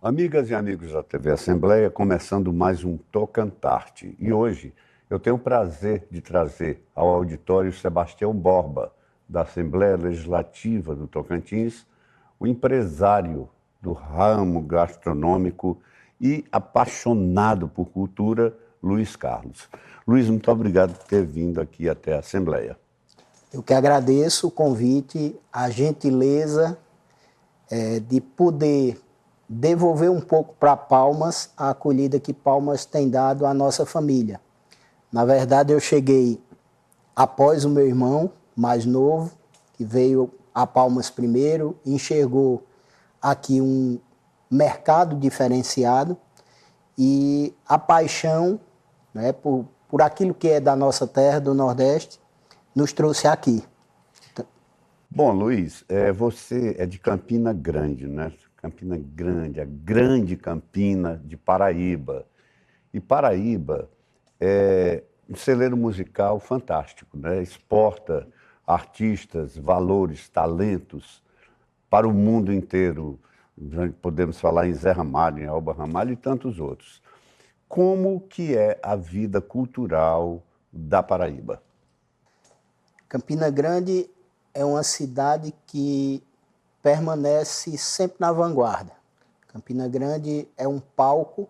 Amigas e amigos da TV Assembleia, começando mais um Tocantarte. E hoje eu tenho o prazer de trazer ao auditório Sebastião Borba, da Assembleia Legislativa do Tocantins, o empresário do ramo gastronômico e apaixonado por cultura, Luiz Carlos. Luiz, muito obrigado por ter vindo aqui até a Assembleia. Eu que agradeço o convite, a gentileza de poder devolver um pouco para Palmas a acolhida que Palmas tem dado à nossa família. Na verdade, eu cheguei após o meu irmão mais novo, que veio a Palmas primeiro, enxergou aqui um mercado diferenciado e a paixão, né, por aquilo que é da nossa terra, do Nordeste, nos trouxe aqui. Bom, Luiz, você é de Campina Grande, né? Campina Grande, a grande Campina de Paraíba. E Paraíba é um celeiro musical fantástico, né? Exporta artistas, valores, talentos para o mundo inteiro. Podemos falar em Zé Ramalho, em Elba Ramalho e tantos outros. Como que é a vida cultural da Paraíba? Campina Grande é uma cidade que permanece sempre na vanguarda. Campina Grande é um palco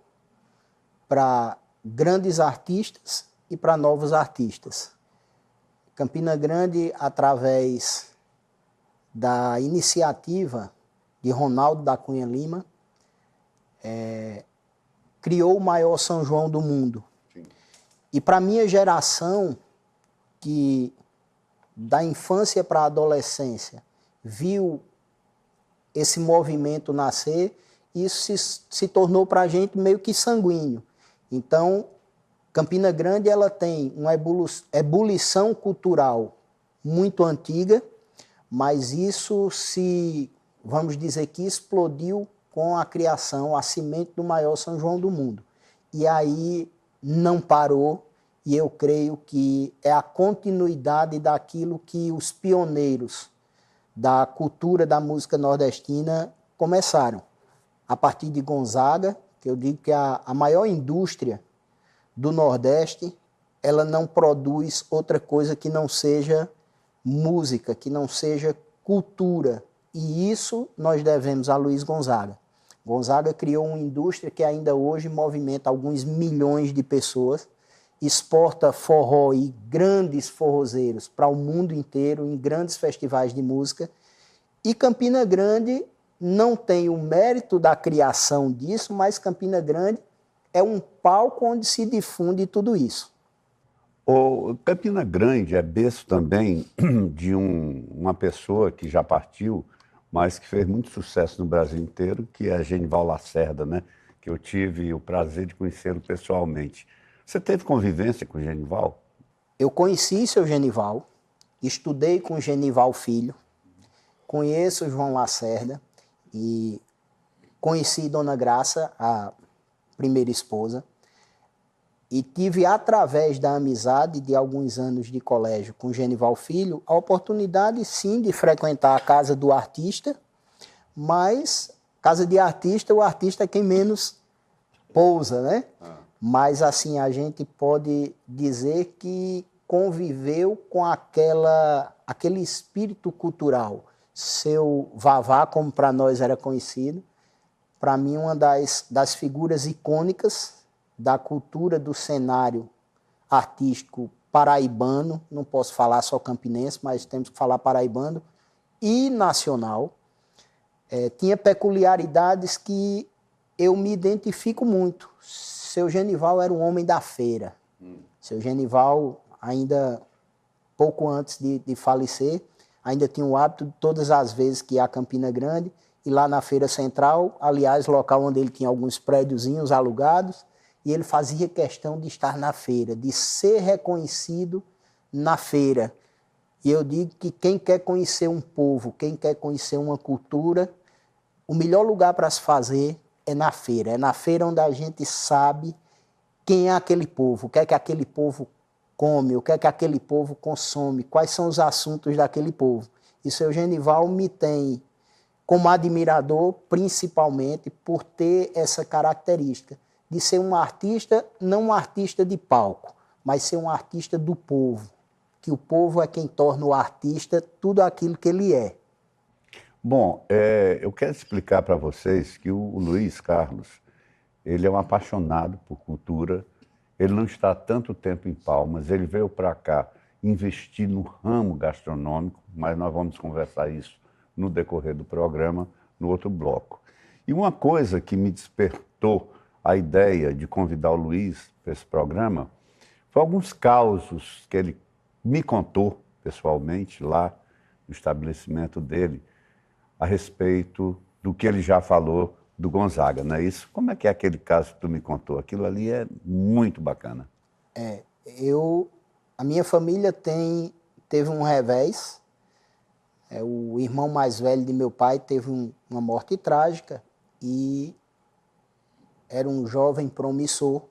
para grandes artistas e para novos artistas. Campina Grande, através da iniciativa de Ronaldo da Cunha Lima, criou o maior São João do mundo. Sim. E para a minha geração, que da infância para a adolescência viu esse movimento nascer, isso se tornou para a gente meio que sanguíneo. Então, Campina Grande ela tem uma ebulição cultural muito antiga, mas isso vamos dizer que explodiu com a criação, a semente do maior São João do mundo. E aí não parou, e eu creio que é a continuidade daquilo que os pioneiros da cultura da música nordestina começaram. A partir de Gonzaga, que eu digo que a maior indústria do Nordeste, ela não produz outra coisa que não seja música, que não seja cultura. E isso nós devemos a Luiz Gonzaga. Gonzaga criou uma indústria que ainda hoje movimenta alguns milhões de pessoas, exporta forró e grandes forrozeiros para o mundo inteiro, em grandes festivais de música. E Campina Grande não tem o mérito da criação disso, mas Campina Grande é um palco onde se difunde tudo isso. O Campina Grande é berço também de uma pessoa que já partiu, mas que fez muito sucesso no Brasil inteiro, que é Genival Lacerda, né? Que eu tive o prazer de conhecê-lo pessoalmente. Você teve convivência com o Genival? Eu conheci seu Genival, estudei com o Genival Filho, conheço o João Lacerda e conheci Dona Graça, a primeira esposa, e tive, através da amizade de alguns anos de colégio com o Genival Filho, a oportunidade, sim, de frequentar a casa do artista, mas casa de artista, o artista é quem menos pousa, né? Mas, assim, a gente pode dizer que conviveu com aquele espírito cultural. Seu Vavá, como para nós era conhecido, para mim uma das figuras icônicas da cultura do cenário artístico paraibano, não posso falar só campinense, mas temos que falar paraibano, e nacional. Tinha peculiaridades que eu me identifico muito. Seu Genival era um homem da feira. Seu Genival, ainda pouco antes de falecer, ainda tinha o hábito de todas as vezes que ia a Campina Grande, ir lá na Feira Central, aliás, local onde ele tinha alguns prédiozinhos alugados, e ele fazia questão de estar na feira, de ser reconhecido na feira. E eu digo que quem quer conhecer um povo, quem quer conhecer uma cultura, o melhor lugar para se fazer é na feira. É na feira onde a gente sabe quem é aquele povo, o que é que aquele povo come, o que é que aquele povo consome, quais são os assuntos daquele povo. E seu Genival me tem como admirador, principalmente por ter essa característica de ser um artista, não um artista de palco, mas ser um artista do povo, que o povo é quem torna o artista tudo aquilo que ele é. Bom, eu quero explicar para vocês que o Luiz Carlos, ele é um apaixonado por cultura, ele não está há tanto tempo em Palmas, ele veio para cá investir no ramo gastronômico, mas nós vamos conversar isso no decorrer do programa, no outro bloco. E uma coisa que me despertou a ideia de convidar o Luiz para esse programa foi alguns causos que ele me contou pessoalmente lá no estabelecimento dele a respeito do que ele já falou do Gonzaga, não é isso? Como é que é aquele caso que tu me contou? Aquilo ali é muito bacana. A minha família teve um revés. O irmão mais velho de meu pai teve uma morte trágica e era um jovem promissor.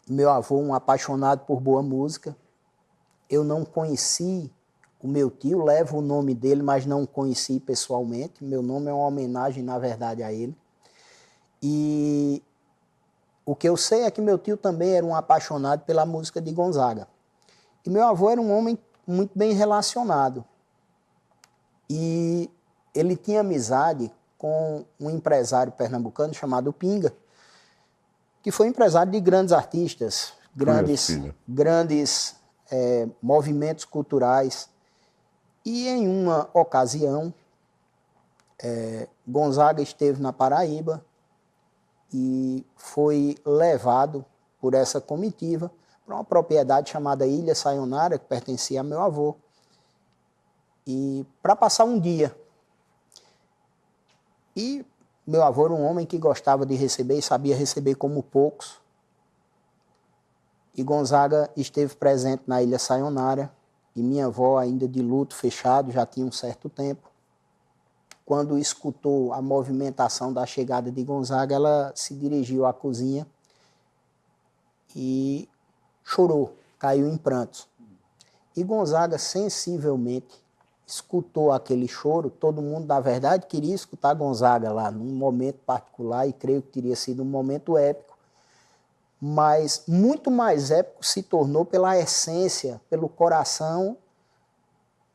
Meu avô, um apaixonado por boa música. Eu não conheci o meu tio, levo o nome dele, mas não o conheci pessoalmente. Meu nome é uma homenagem, na verdade, a ele. E o que eu sei é que meu tio também era um apaixonado pela música de Gonzaga. E meu avô era um homem muito bem relacionado. E ele tinha amizade com um empresário pernambucano chamado Pinga, que foi empresário de grandes artistas, grandes movimentos culturais. E em uma ocasião, Gonzaga esteve na Paraíba e foi levado por essa comitiva para uma propriedade chamada Ilha Sayonara, que pertencia a meu avô, e para passar um dia. E meu avô era um homem que gostava de receber e sabia receber como poucos. E Gonzaga esteve presente na Ilha Sayonara, e minha avó, ainda de luto fechado, já tinha um certo tempo. Quando escutou a movimentação da chegada de Gonzaga, ela se dirigiu à cozinha e chorou, caiu em prantos. E Gonzaga, sensivelmente, escutou aquele choro. Todo mundo, na verdade, queria escutar Gonzaga lá, num momento particular, e creio que teria sido um momento épico, mas muito mais épico se tornou pela essência, pelo coração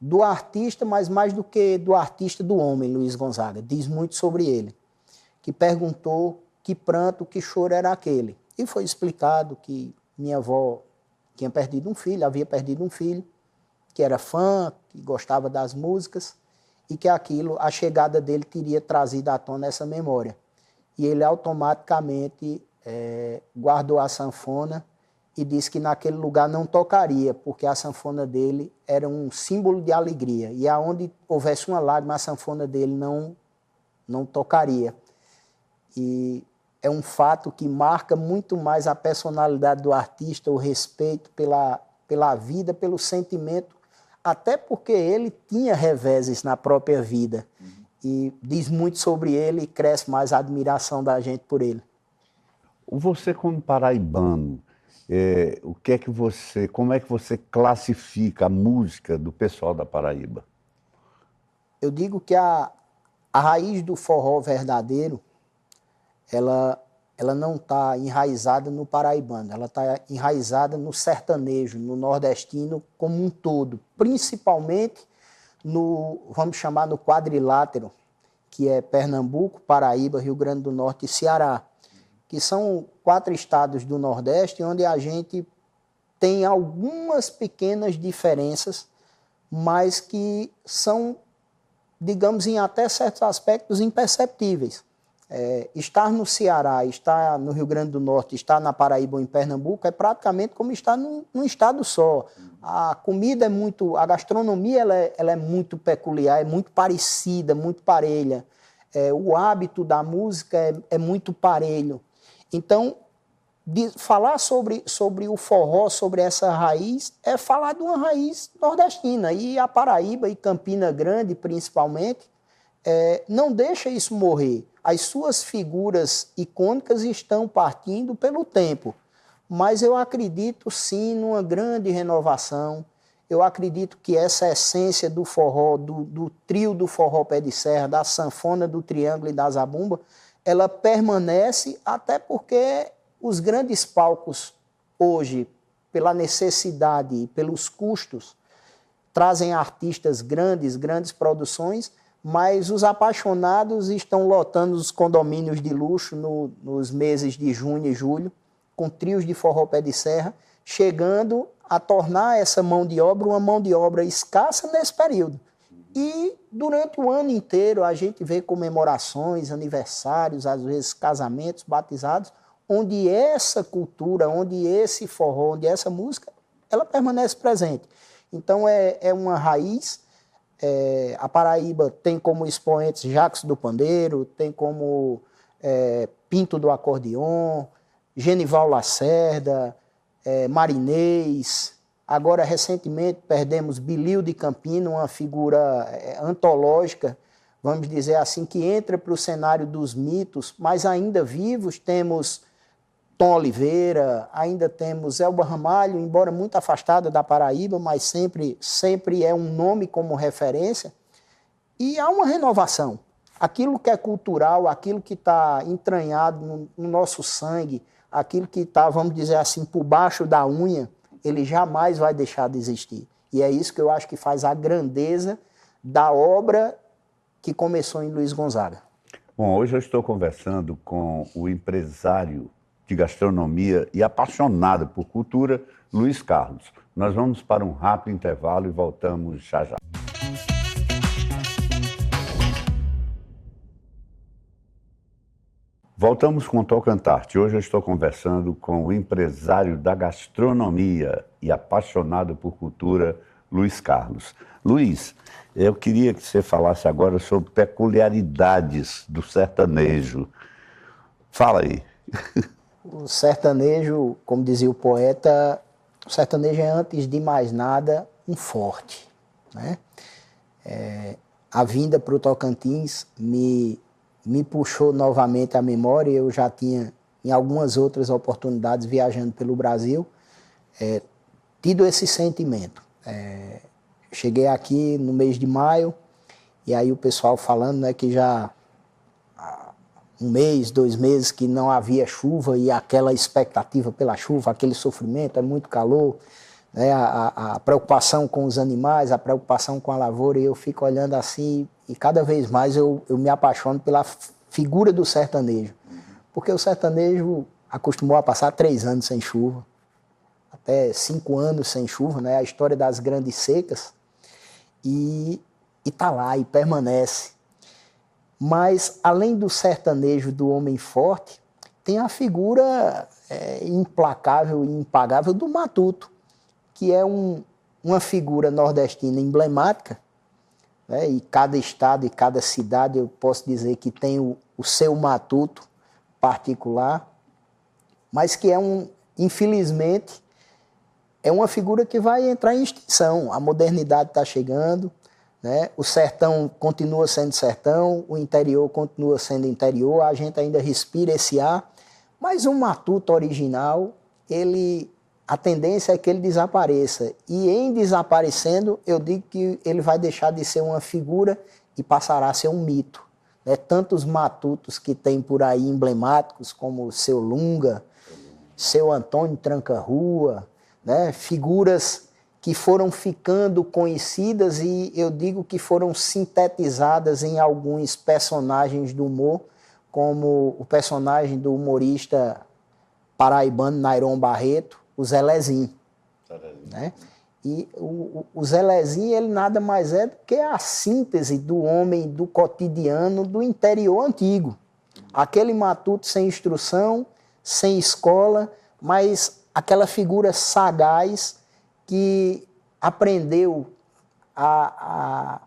do artista, mas mais do que do artista, do homem, Luiz Gonzaga. Diz muito sobre ele, que perguntou que pranto, que choro era aquele. E foi explicado que minha avó tinha perdido um filho, havia perdido um filho, que era fã, que gostava das músicas, e que a chegada dele teria trazido à tona essa memória. E ele automaticamente guardou a sanfona e disse que naquele lugar não tocaria, porque a sanfona dele era um símbolo de alegria, e aonde houvesse uma lágrima, a sanfona dele não tocaria. E é um fato que marca muito mais a personalidade do artista, o respeito pela vida, pelo sentimento, até porque ele tinha reveses na própria vida. E diz muito sobre ele e cresce mais a admiração da gente por ele. Você, como paraibano, como é que você classifica a música do pessoal da Paraíba? Eu digo que a raiz do forró verdadeiro, ela não está enraizada no paraibano, ela está enraizada no sertanejo, no nordestino como um todo, principalmente vamos chamar, no quadrilátero, que é Pernambuco, Paraíba, Rio Grande do Norte e Ceará, que são 4 estados do Nordeste, onde a gente tem algumas pequenas diferenças, mas que são, digamos, em até certos aspectos imperceptíveis. Estar no Ceará, estar no Rio Grande do Norte, estar na Paraíba ou em Pernambuco é praticamente como estar num estado só. A comida a gastronomia ela é muito peculiar, é muito parecida, muito parelha. O hábito da música é muito parelho. Então, falar sobre o forró, sobre essa raiz, é falar de uma raiz nordestina. E a Paraíba e Campina Grande, principalmente, não deixa isso morrer. As suas figuras icônicas estão partindo pelo tempo, mas eu acredito sim numa grande renovação. eu acredito que essa essência do forró, do trio do forró pé de serra, da sanfona, do triângulo e da zabumba, ela permanece até porque os grandes palcos hoje, pela necessidade e pelos custos, trazem artistas grandes produções, mas os apaixonados estão lotando os condomínios de luxo nos meses de junho e julho, com trios de forró pé de serra, chegando a tornar essa mão de obra uma mão de obra escassa nesse período. E durante o ano inteiro a gente vê comemorações, aniversários, às vezes casamentos, batizados, onde essa cultura, onde esse forró, onde essa música, ela permanece presente. Então é uma raiz. A Paraíba tem como expoentes Jacques do Pandeiro, tem como Pinto do Acordeon, Genival Lacerda, Marinês. Agora, recentemente, perdemos Bilio de Campina, uma figura antológica, vamos dizer assim, que entra para o cenário dos mitos, mas ainda vivos. Temos Tom Oliveira, ainda temos Elba Ramalho, embora muito afastada da Paraíba, mas sempre é um nome como referência. E há uma renovação. Aquilo que é cultural, aquilo que está entranhado no nosso sangue, aquilo que está, vamos dizer assim, por baixo da unha, ele jamais vai deixar de existir. E é isso que eu acho que faz a grandeza da obra que começou em Luiz Gonzaga. Bom, hoje eu estou conversando com o empresário de gastronomia e apaixonado por cultura, Luiz Carlos. Nós vamos para um rápido intervalo e voltamos já já. Voltamos com o Tocantarte. Hoje eu estou conversando com o empresário da gastronomia e apaixonado por cultura, Luiz Carlos. Luiz, eu queria que você falasse agora sobre peculiaridades do sertanejo. Fala aí. O sertanejo, como dizia o poeta, o sertanejo é, antes de mais nada, um forte, né? A vinda para o Tocantins me puxou novamente à memória. Eu já tinha, em algumas outras oportunidades, viajando pelo Brasil, tido esse sentimento. Cheguei aqui no mês de maio, e aí o pessoal falando, né, que já há 1 mês, 2 meses que não havia chuva, e aquela expectativa pela chuva, aquele sofrimento, é muito calor, né, a preocupação com os animais, a preocupação com a lavoura, e eu fico olhando assim, e cada vez mais eu me apaixono pela figura do sertanejo. Porque o sertanejo acostumou a passar 3 anos sem chuva, até 5 anos sem chuva, né? A história das grandes secas, e tá lá, e permanece. Mas, além do sertanejo do homem forte, tem a figura implacável e impagável do matuto, que é uma figura nordestina emblemática, né? E cada estado e cada cidade, eu posso dizer que tem o seu matuto particular, mas que infelizmente, é uma figura que vai entrar em extinção. A modernidade está chegando, né? O sertão continua sendo sertão, o interior continua sendo interior, a gente ainda respira esse ar, mas o matuto original, a tendência é que ele desapareça. E em desaparecendo, eu digo que ele vai deixar de ser uma figura e passará a ser um mito. Né? Tantos matutos que tem por aí emblemáticos, como o Seu Lunga, Seu Antônio Tranca-Rua, né? Figuras que foram ficando conhecidas, e eu digo que foram sintetizadas em alguns personagens do humor, como o personagem do humorista paraibano Nairon Barreto, o Zelezinho. Né? E o Zelezinho, ele nada mais é do que a síntese do homem do cotidiano do interior antigo. Aquele matuto sem instrução, sem escola, mas aquela figura sagaz que aprendeu a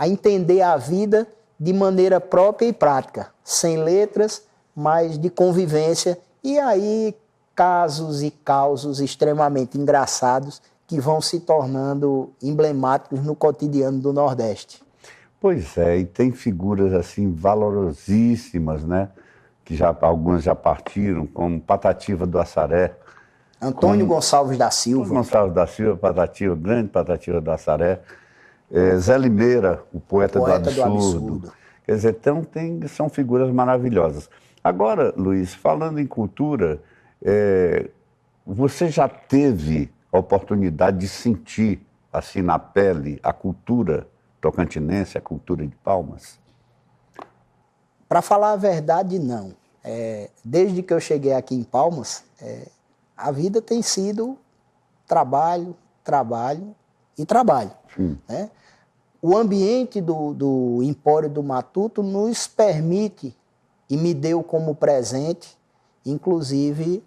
entender a vida de maneira própria e prática, sem letras, mas de convivência. E aí, casos e causos extremamente engraçados que vão se tornando emblemáticos no cotidiano do Nordeste. Pois é, e tem figuras assim valorosíssimas, né? Que algumas já partiram, como Patativa do Assaré, Antônio Gonçalves da Silva. Gonçalves da Silva, Patativa, grande Patativa da Saré. Zé Limeira, o poeta do absurdo. Quer dizer, então são figuras maravilhosas. Agora, Luiz, falando em cultura, você já teve a oportunidade de sentir, assim, na pele, a cultura tocantinense, a cultura de Palmas? Para falar a verdade, não. Desde que eu cheguei aqui em Palmas, a vida tem sido trabalho, trabalho e trabalho. Né? O ambiente do Empório do Matuto nos permite e me deu como presente, inclusive,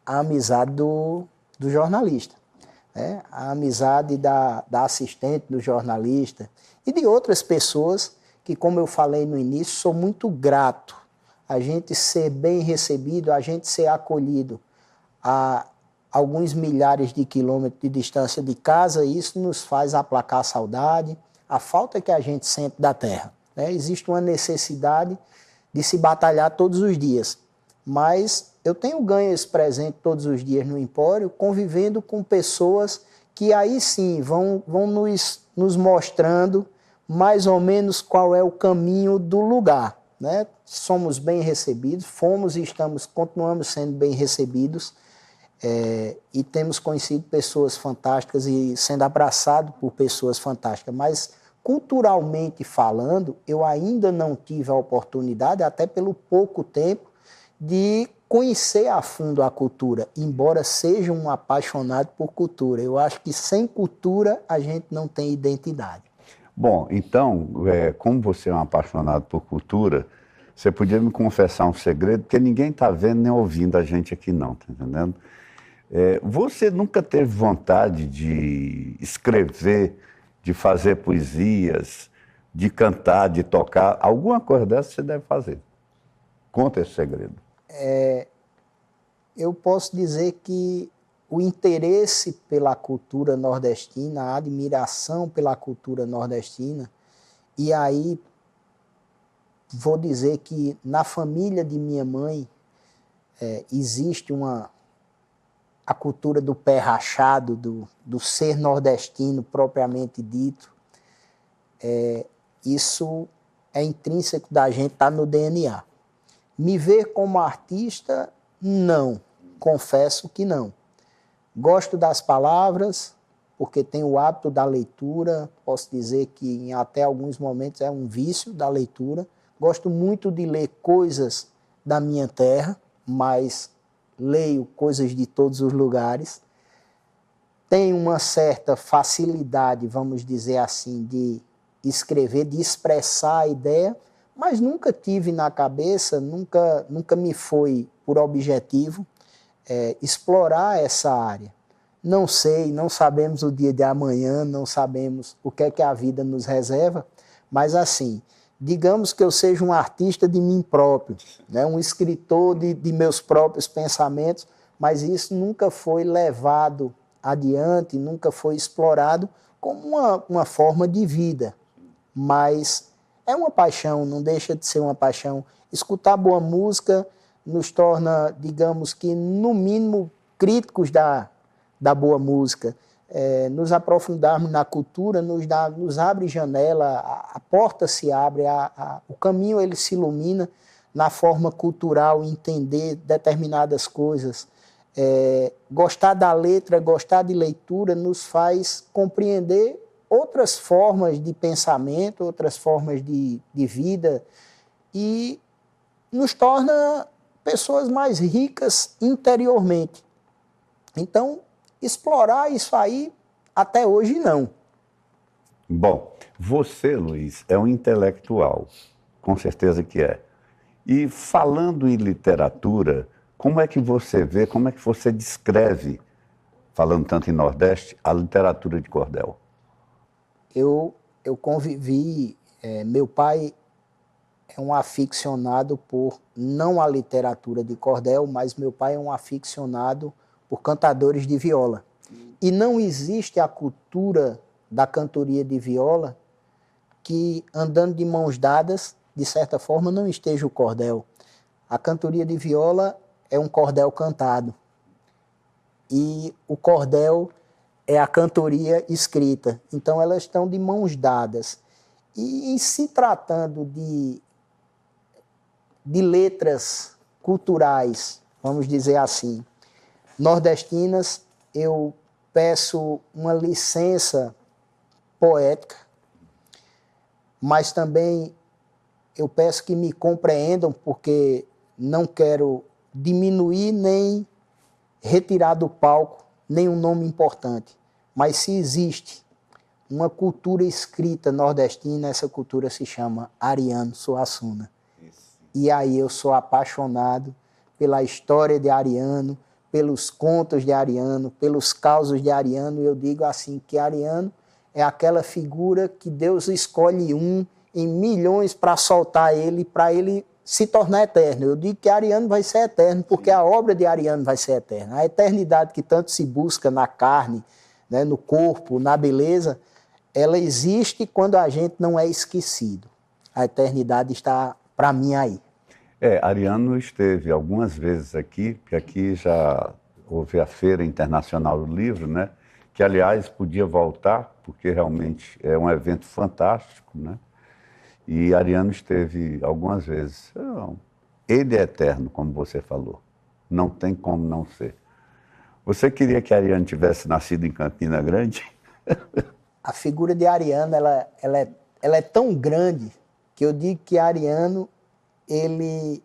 a amizade do jornalista. Né? A amizade da assistente do jornalista e de outras pessoas que, como eu falei no início, sou muito grato. A gente ser bem recebido, a gente ser acolhido a alguns milhares de quilômetros de distância de casa, isso nos faz aplacar a saudade, a falta que a gente sente da terra. Né? Existe uma necessidade de se batalhar todos os dias, mas eu tenho ganho esse presente todos os dias no Empório, convivendo com pessoas que aí sim vão nos mostrando mais ou menos qual é o caminho do lugar. Né? Somos bem recebidos, fomos e continuamos sendo bem recebidos, e temos conhecido pessoas fantásticas e sendo abraçado por pessoas fantásticas, mas culturalmente falando, eu ainda não tive a oportunidade, até pelo pouco tempo, de conhecer a fundo a cultura, embora seja um apaixonado por cultura. Eu acho que sem cultura a gente não tem identidade. Bom, então, como você é um apaixonado por cultura, você podia me confessar um segredo, porque ninguém está vendo nem ouvindo a gente aqui não, tá entendendo? Você nunca teve vontade de escrever, de fazer poesias, de cantar, de tocar? Alguma coisa dessa você deve fazer. Conta esse segredo. Eu posso dizer que o interesse pela cultura nordestina, a admiração pela cultura nordestina, e aí vou dizer que na família de minha mãe existe a cultura do pé rachado, do ser nordestino propriamente dito. Isso é intrínseco da gente, está no DNA. Me ver como artista, não. Confesso que não. Gosto das palavras, porque tenho o hábito da leitura. Posso dizer que em até alguns momentos é um vício da leitura. Gosto muito de ler coisas da minha terra, mas leio coisas de todos os lugares. Tenho uma certa facilidade, vamos dizer assim, de escrever, de expressar a ideia, mas nunca tive na cabeça, nunca me foi por objetivo explorar essa área. Não sei, não sabemos o dia de amanhã, não sabemos o que é que a vida nos reserva, mas assim, digamos que eu seja um artista de mim próprio, né? Um escritor de meus próprios pensamentos, mas isso nunca foi levado adiante, nunca foi explorado como uma forma de vida. Mas é uma paixão, não deixa de ser uma paixão. Escutar boa música nos torna, digamos que, no mínimo, críticos da boa música. Nos aprofundarmos na cultura nos abre janela, a porta se abre, o caminho ele se ilumina na forma cultural, entender determinadas coisas. Gostar da letra, gostar de leitura nos faz compreender outras formas de pensamento, outras formas de vida e nos torna pessoas mais ricas interiormente. Então, explorar isso aí, até hoje, não. Bom, você, Luiz, é um intelectual, com certeza que é. E falando em literatura, como é que você vê, como é que você descreve, falando tanto em Nordeste, a literatura de cordel? Eu convivi, meu pai é um aficionado por, não a literatura de cordel, mas meu pai é um aficionado por cantadores de viola. E não existe a cultura da cantoria de viola que, andando de mãos dadas, de certa forma, não esteja o cordel. A cantoria de viola é um cordel cantado. e o cordel é a cantoria escrita. Então elas estão de mãos dadas. E em se tratando de letras culturais, vamos dizer assim, nordestinas, eu peço uma licença poética, mas também eu peço que me compreendam, porque não quero diminuir nem retirar do palco nenhum nome importante. Mas se existe uma cultura escrita nordestina, essa cultura se chama Ariano Suassuna. E aí eu sou apaixonado pela história de Ariano, pelos contos de Ariano, pelos causos de Ariano. Eu digo assim, que Ariano é aquela figura que Deus escolhe em milhões para soltar ele, para ele se tornar eterno. Eu digo que Ariano vai ser eterno, porque a obra de Ariano vai ser eterna. A eternidade que tanto se busca na carne, né, no corpo, na beleza, ela existe quando a gente não é esquecido. A eternidade está, para mim, aí. Ariano esteve algumas vezes aqui, porque aqui já houve a Feira Internacional do Livro, né? Que, aliás, podia voltar, porque realmente é um evento fantástico, né? E Ariano esteve algumas vezes. Ele é eterno, como você falou. Não tem como não ser. Você queria que Ariano tivesse nascido em Campina Grande? A figura de Ariano, ela é tão grande que eu digo que Ariano, ele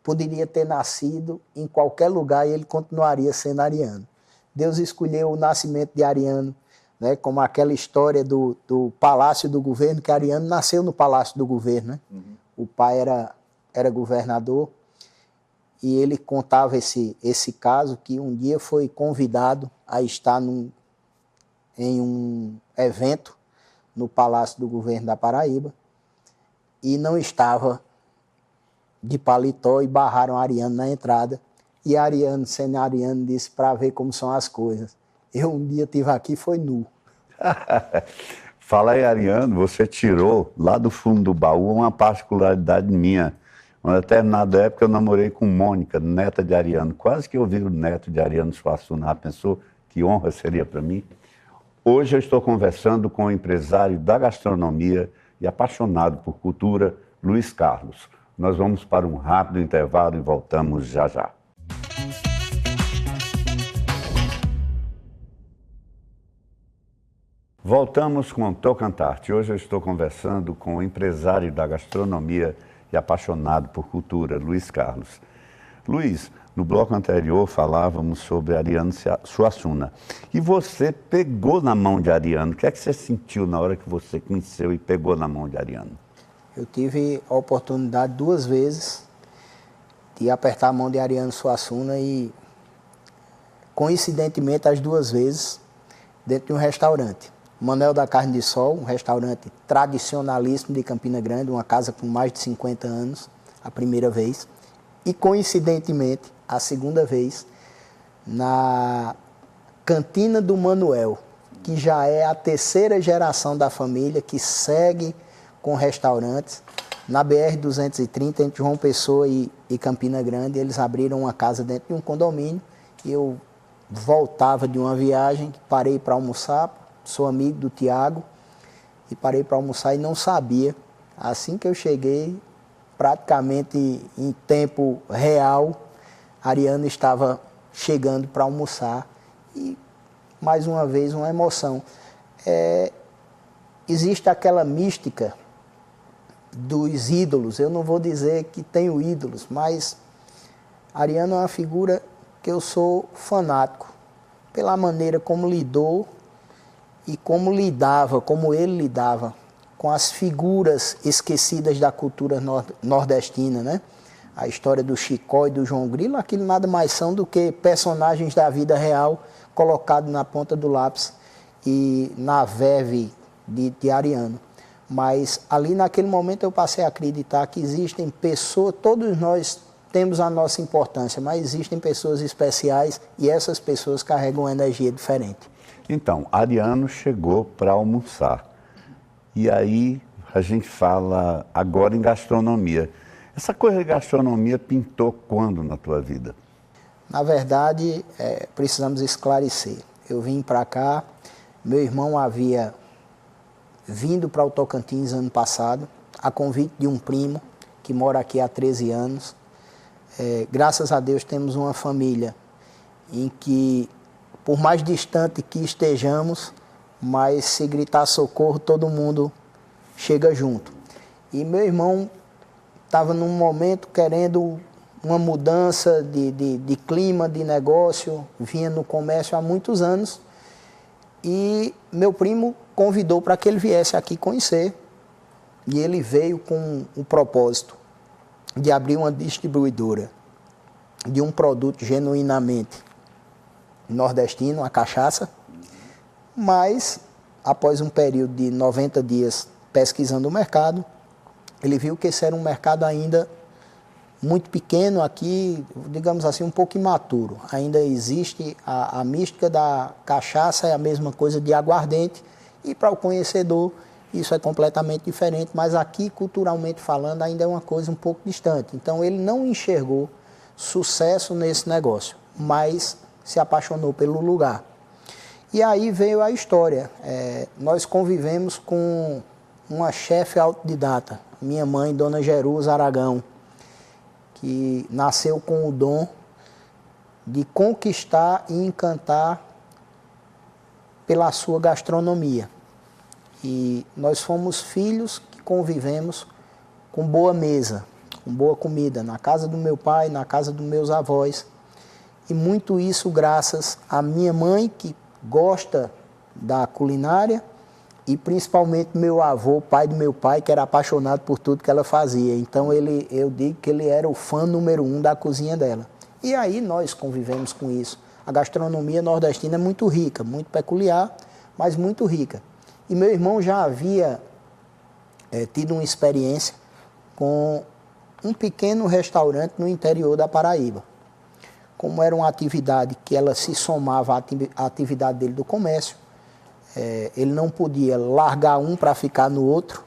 poderia ter nascido em qualquer lugar e ele continuaria sendo Ariano. Deus escolheu o nascimento de Ariano, né, como aquela história do Palácio do Governo, que Ariano nasceu no Palácio do Governo. Né? Uhum. O pai era governador e ele contava esse caso, que um dia foi convidado a estar em um evento no Palácio do Governo da Paraíba e não estava de paletó e barraram Ariano na entrada. E Ariano, sendo Ariano, disse para ver como são as coisas. Eu um dia estive aqui, foi nu. Fala aí, Ariano, você tirou lá do fundo do baú uma particularidade minha. Uma determinada época eu namorei com Mônica, neta de Ariano. Quase que eu viro neto de Ariano Suassuna. Pensou que honra seria para mim? Hoje eu estou conversando com o empresário da gastronomia e apaixonado por cultura, Luiz Carlos. Nós vamos para um rápido intervalo e voltamos já já. Voltamos com o Tocantarte. Hoje eu estou conversando com o empresário da gastronomia e apaixonado por cultura, Luiz Carlos. Luiz, no bloco anterior falávamos sobre Ariano Suassuna. E você pegou na mão de Ariano. O que é que você sentiu na hora que você conheceu e pegou na mão de Ariano? Eu tive a oportunidade 2 vezes de apertar a mão de Ariano Suassuna e, coincidentemente, as 2 vezes dentro de um restaurante. Manuel da Carne de Sol, um restaurante tradicionalíssimo de Campina Grande, uma casa com mais de 50 anos, a primeira vez. E, coincidentemente, a segunda vez, na Cantina do Manuel, que já é a 3ª geração da família que segue com restaurantes. Na BR-230, entre João Pessoa e Campina Grande, eles abriram uma casa dentro de um condomínio. E eu voltava de uma viagem, parei para almoçar, sou amigo do Tiago, e parei para almoçar e não sabia. Assim que eu cheguei, praticamente em tempo real, Ariano estava chegando para almoçar. E, mais uma vez, uma emoção. Existe aquela mística dos ídolos. Eu não vou dizer que tenho ídolos, mas Ariano é uma figura que eu sou fanático pela maneira como lidou e como ele lidava com as figuras esquecidas da cultura nordestina, né? A história do Chicó e do João Grilo, aquilo nada mais são do que personagens da vida real colocados na ponta do lápis e na verve de Ariano. Mas ali naquele momento eu passei a acreditar que existem pessoas, todos nós temos a nossa importância, mas existem pessoas especiais e essas pessoas carregam uma energia diferente. Então, Ariano chegou para almoçar. E aí a gente fala agora em gastronomia. Essa coisa de gastronomia pintou quando na tua vida? Na verdade, precisamos esclarecer. Eu vim para cá, meu irmão havia vindo para o Tocantins ano passado, a convite de um primo que mora aqui há 13 anos. Graças a Deus temos uma família em que, por mais distante que estejamos, mas se gritar socorro, todo mundo chega junto. E meu irmão estava num momento querendo uma mudança de clima, de negócio, vinha no comércio há muitos anos, e meu primo convidou para que ele viesse aqui conhecer, e ele veio com o propósito de abrir uma distribuidora de um produto genuinamente nordestino, a cachaça, mas após um período de 90 dias pesquisando o mercado, ele viu que esse era um mercado ainda muito pequeno aqui, digamos assim, um pouco imaturo. Ainda existe a mística da cachaça, é a mesma coisa de aguardente, e para o conhecedor isso é completamente diferente, mas aqui, culturalmente falando, ainda é uma coisa um pouco distante. Então ele não enxergou sucesso nesse negócio, mas se apaixonou pelo lugar. E aí veio a história. Nós convivemos com uma chefe autodidata, minha mãe, Dona Jerusa Aragão, que nasceu com o dom de conquistar e encantar pela sua gastronomia. E nós fomos filhos que convivemos com boa mesa, com boa comida, na casa do meu pai, na casa dos meus avós. E muito isso graças à minha mãe, que gosta da culinária, e principalmente meu avô, pai do meu pai, que era apaixonado por tudo que ela fazia. Então eu digo que ele era o fã número 1 da cozinha dela. E aí nós convivemos com isso. A gastronomia nordestina é muito rica, muito peculiar, mas muito rica. E meu irmão já havia tido uma experiência com um pequeno restaurante no interior da Paraíba. Como era uma atividade que ela se somava à atividade dele do comércio, ele não podia largar um para ficar no outro,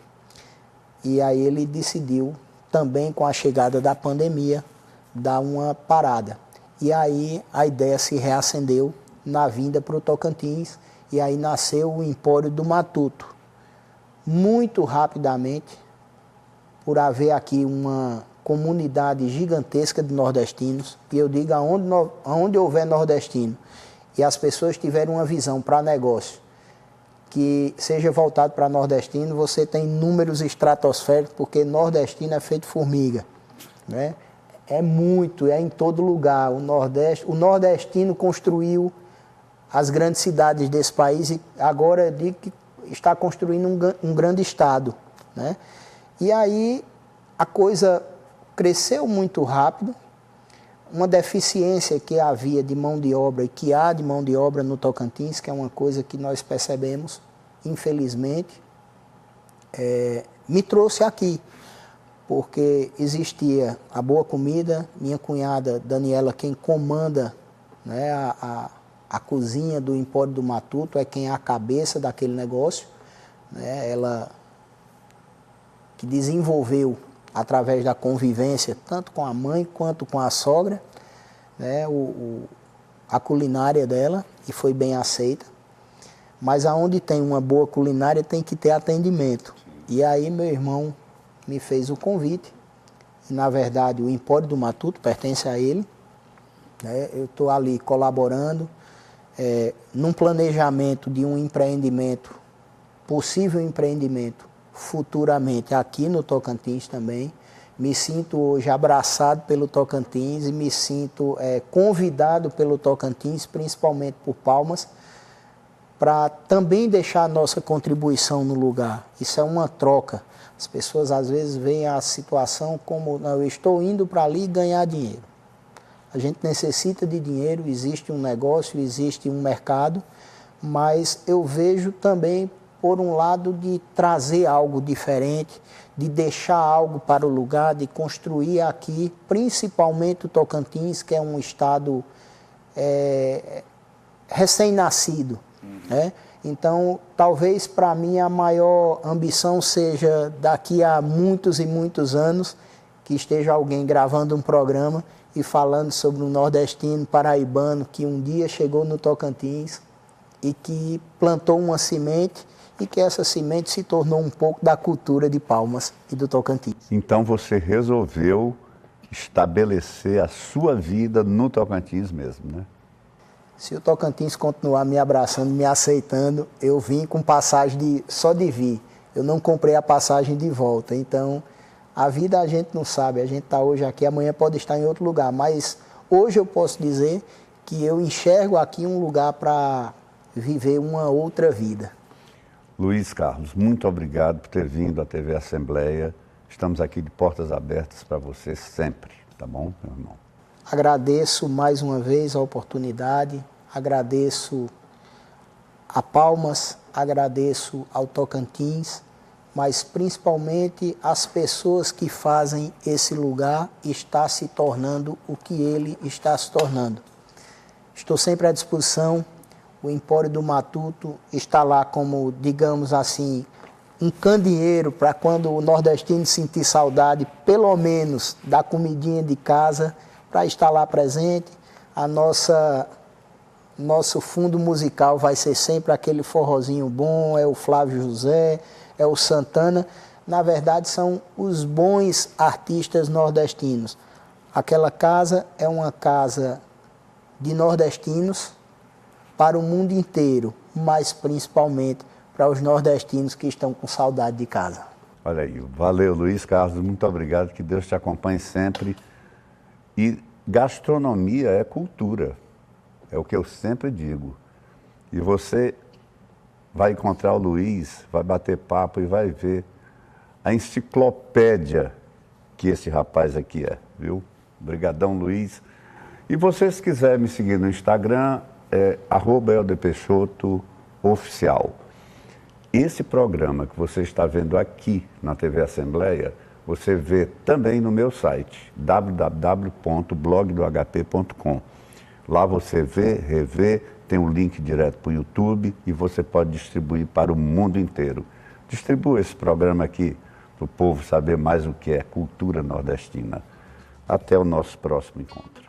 e aí ele decidiu, também com a chegada da pandemia, dar uma parada. E aí a ideia se reacendeu na vinda para o Tocantins, e aí nasceu o Empório do Matuto. Muito rapidamente, por haver aqui uma comunidade gigantesca de nordestinos, e eu digo aonde houver nordestino, e as pessoas tiverem uma visão para negócio, que seja voltado para nordestino, você tem números estratosféricos, porque nordestino é feito formiga, né? É muito, é em todo lugar. O nordestino construiu as grandes cidades desse país e agora eu digo que está construindo um grande estado, né? E aí a coisa cresceu muito rápido, uma deficiência que havia de mão de obra e que há de mão de obra no Tocantins, que é uma coisa que nós percebemos, infelizmente, me trouxe aqui, porque existia a boa comida, minha cunhada Daniela, quem comanda, né, a cozinha do Empório do Matuto, é quem é a cabeça daquele negócio, né, ela que desenvolveu através da convivência, tanto com a mãe quanto com a sogra, né, a culinária dela, e foi bem aceita. Mas aonde tem uma boa culinária tem que ter atendimento. E aí meu irmão me fez o convite, e na verdade o Empório do Matuto pertence a ele, né, eu estou ali colaborando, num planejamento de um empreendimento, possível empreendimento, futuramente aqui no Tocantins também. Me sinto hoje abraçado pelo Tocantins e me sinto convidado pelo Tocantins, principalmente por Palmas, para também deixar a nossa contribuição no lugar. Isso é uma troca. As pessoas às vezes veem a situação como, não, eu estou indo para ali ganhar dinheiro. A gente necessita de dinheiro, existe um negócio, existe um mercado, mas eu vejo também por um lado de trazer algo diferente, de deixar algo para o lugar, de construir aqui, principalmente o Tocantins, que é um estado recém-nascido, né? Então, talvez para mim a maior ambição seja daqui a muitos e muitos anos que esteja alguém gravando um programa e falando sobre um nordestino paraibano que um dia chegou no Tocantins e que plantou uma semente e que essa semente se tornou um pouco da cultura de Palmas e do Tocantins. Então você resolveu estabelecer a sua vida no Tocantins mesmo, né? Se o Tocantins continuar me abraçando, me aceitando, eu vim com passagem só de vir. Eu não comprei a passagem de volta. Então, a vida a gente não sabe. A gente está hoje aqui, amanhã pode estar em outro lugar. Mas hoje eu posso dizer que eu enxergo aqui um lugar para viver uma outra vida. Luiz Carlos, muito obrigado por ter vindo à TV Assembleia. Estamos aqui de portas abertas para você sempre, tá bom, meu irmão? Agradeço mais uma vez a oportunidade, agradeço a Palmas, agradeço ao Tocantins, mas principalmente as pessoas que fazem esse lugar estar se tornando o que ele está se tornando. Estou sempre à disposição, o Empório do Matuto está lá como, digamos assim, um candeeiro para quando o nordestino sentir saudade, pelo menos da comidinha de casa, para estar lá presente. Nosso fundo musical vai ser sempre aquele forrozinho bom, é o Flávio José, é o Santana. Na verdade, são os bons artistas nordestinos. Aquela casa é uma casa de nordestinos para o mundo inteiro, mas principalmente para os nordestinos que estão com saudade de casa. Olha aí, valeu Luiz Carlos, muito obrigado, que Deus te acompanhe sempre. E gastronomia é cultura, é o que eu sempre digo. E você vai encontrar o Luiz, vai bater papo e vai ver a enciclopédia que esse rapaz aqui é, viu? Obrigadão, Luiz. E você, se quiser me seguir no Instagram, é @elderpeixoto_oficial. Esse programa que você está vendo aqui na TV Assembleia, você vê também no meu site, www.blogdohp.com. Lá você vê, revê, tem um link direto para o YouTube e você pode distribuir para o mundo inteiro. Distribua esse programa aqui para o povo saber mais o que é cultura nordestina. Até o nosso próximo encontro.